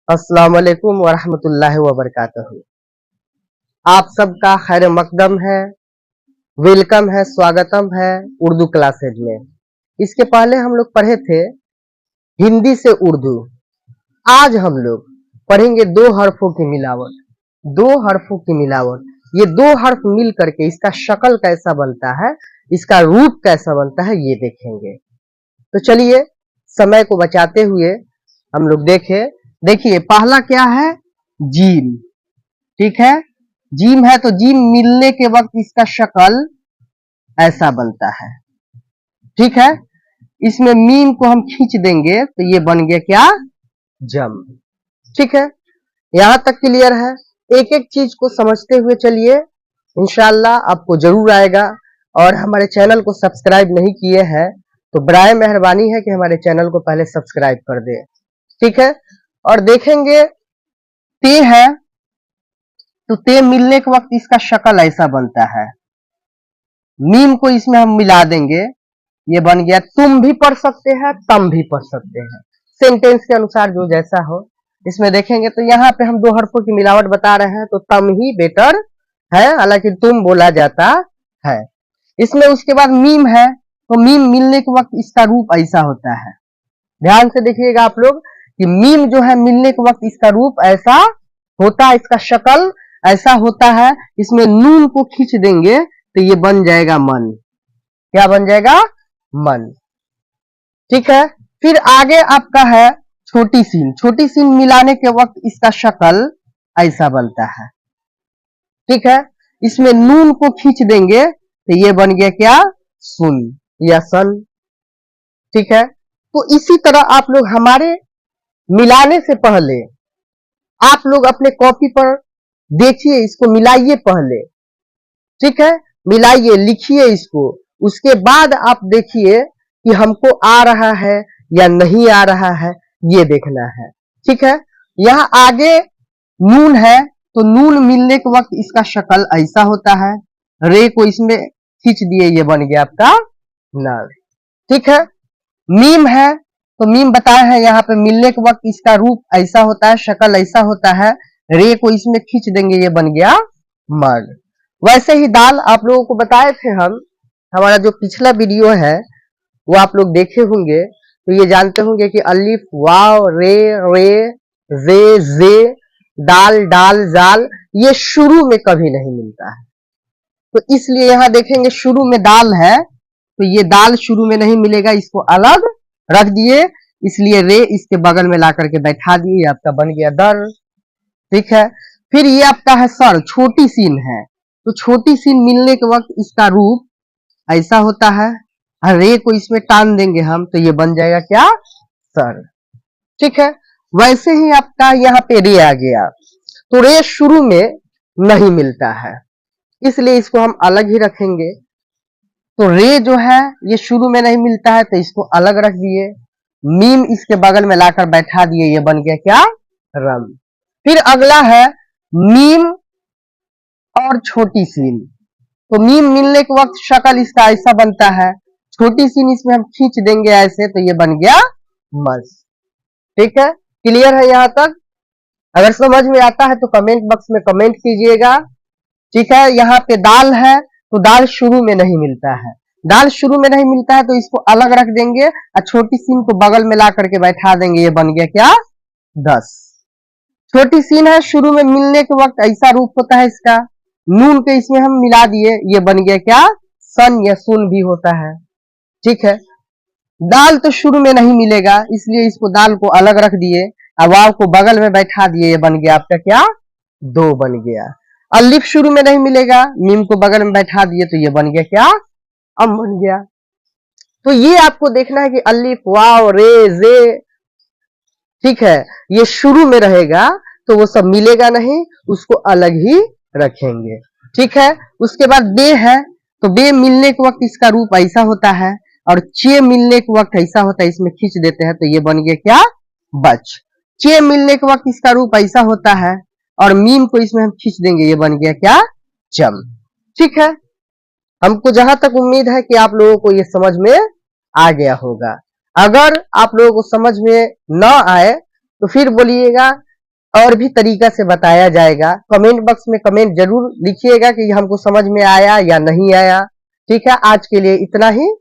अस्सलाम वालेकुम वरहमतुल्लाहि वबरकातुहू। आप सबका खैर मकदम है, वेलकम है, स्वागतम है उर्दू क्लासेज में। इसके पहले हम लोग पढ़े थे हिंदी से उर्दू। आज हम लोग पढ़ेंगे दो हरफों की मिलावट। दो हरफों की मिलावट, ये दो हर्फ मिल करके इसका शक्ल कैसा बनता है, इसका रूप कैसा बनता है, ये देखेंगे। तो चलिए समय को बचाते हुए हम लोग देखिए पहला क्या है, जीम। ठीक है, जीम है तो जीम मिलने के वक्त इसका शक्ल ऐसा बनता है। ठीक है, इसमें मीम को हम खींच देंगे तो ये बन गया क्या, जम। ठीक है, यहां तक क्लियर है। एक एक चीज को समझते हुए चलिए, इंशाल्लाह आपको जरूर आएगा। और हमारे चैनल को सब्सक्राइब नहीं किए हैं तो बराए मेहरबानी है कि हमारे चैनल को पहले सब्सक्राइब कर दे। ठीक है, और देखेंगे ते है तो ते मिलने के वक्त इसका शक्ल ऐसा बनता है। मीम को इसमें हम मिला देंगे, ये बन गया तुम भी पढ़ सकते हैं, तम भी पढ़ सकते हैं, सेंटेंस के अनुसार जो जैसा हो। इसमें देखेंगे तो यहाँ पे हम दो हरफों की मिलावट बता रहे हैं, तो तम ही बेटर है, हालांकि तुम बोला जाता है। इसमें उसके बाद मीम है तो मीम मिलने के वक्त इसका रूप ऐसा होता है। ध्यान से देखिएगा आप लोग कि मीम जो है मिलने के वक्त इसका रूप ऐसा होता है, इसका शक्ल ऐसा होता है। इसमें नून को खींच देंगे तो ये बन जाएगा मन। क्या बन जाएगा, मन। ठीक है, फिर आगे आपका है छोटी सीन। छोटी सीन मिलाने के वक्त इसका शक्ल ऐसा बनता है। ठीक है, इसमें नून को खींच देंगे तो ये बन गया क्या, सुन या सन। ठीक है, तो इसी तरह आप लोग हमारे मिलाने से पहले आप लोग अपने कॉपी पर देखिए, इसको मिलाइए पहले। ठीक है, मिलाइए, लिखिए इसको। उसके बाद आप देखिए कि हमको आ रहा है या नहीं आ रहा है, ये देखना है। ठीक है, यहाँ आगे नून है तो नून मिलने के वक्त इसका शक्ल ऐसा होता है। रे को इसमें खींच दिए, ये बन गया आपका नर। ठीक है, मीम है तो मीम बताए हैं, यहाँ पे मिलने के वक्त इसका रूप ऐसा होता है, शक्ल ऐसा होता है। रे को इसमें खींच देंगे, ये बन गया मर्द। वैसे ही दाल आप लोगों को बताए थे हम, हमारा जो पिछला वीडियो है वो आप लोग देखे होंगे, तो ये जानते होंगे कि अलिफ, वाव, रे, जे, जे, दाल, डाल, जाल, ये शुरू में कभी नहीं मिलता है। तो इसलिए यहाँ देखेंगे शुरू में दाल है तो ये दाल शुरू में नहीं मिलेगा, इसको अलग रख दिए, इसलिए रे इसके बगल में ला करके बैठा दिए, ये आपका बन गया दर। ठीक है, फिर ये आपका है सर। छोटी सीन है तो छोटी सीन मिलने के वक्त इसका रूप ऐसा होता है। रे को इसमें टान देंगे हम तो ये बन जाएगा क्या, सर। ठीक है, वैसे ही आपका यहाँ पे रे आ गया तो रे शुरू में नहीं मिलता है, इसलिए इसको हम अलग ही रखेंगे। तो रे जो है ये शुरू में नहीं मिलता है तो इसको अलग रख दिए, मीम इसके बगल में लाकर बैठा दिए, ये बन गया क्या, रम। फिर अगला है मीम और छोटी सीन। तो मीम मिलने के वक्त शक्ल इसका ऐसा बनता है, छोटी सीन इसमें हम खींच देंगे ऐसे तो ये बन गया मस। ठीक है, क्लियर है यहाँ तक? अगर समझ में आता है तो कमेंट बॉक्स में कमेंट कीजिएगा। ठीक है, यहाँ पे दाल है तो दाल शुरू में नहीं मिलता है, दाल शुरू में नहीं मिलता है तो इसको अलग रख देंगे और छोटी सीन को बगल में ला करके बैठा देंगे, ये बन गया क्या, 10। छोटी सीन है, शुरू में मिलने के वक्त ऐसा रूप होता है इसका, नून के इसमें हम मिला दिए, ये बन गया क्या, सन या सुन भी होता है। ठीक है, दाल तो शुरू में नहीं मिलेगा इसलिए इसको दाल को अलग रख दिए, वाव को बगल में बैठा दिए, ये बन गया आपका क्या, 2 बन गया। अलिफ शुरू में नहीं मिलेगा, मीम को बगल में बैठा दिए तो ये बन गया क्या, अम बन गया। तो ये आपको देखना है कि अलिफ, वाव, रे, जे, ठीक है, ये शुरू में रहेगा तो वो सब मिलेगा नहीं, उसको अलग ही रखेंगे। ठीक है, उसके बाद बे है तो बे मिलने के वक्त इसका रूप ऐसा होता है और चे मिलने के वक्त ऐसा होता है, इसमें खींच देते हैं तो ये बन गया क्या, बच। चे मिलने के वक्त इसका रूप ऐसा होता है और मीम को इसमें हम खींच देंगे, ये बन गया क्या, चम। ठीक है, हमको जहां तक उम्मीद है कि आप लोगों को ये समझ में आ गया होगा। अगर आप लोगों को समझ में न आए तो फिर बोलिएगा और भी तरीका से बताया जाएगा। कमेंट बॉक्स में कमेंट जरूर लिखिएगा कि हमको समझ में आया या नहीं आया। ठीक है, आज के लिए इतना ही।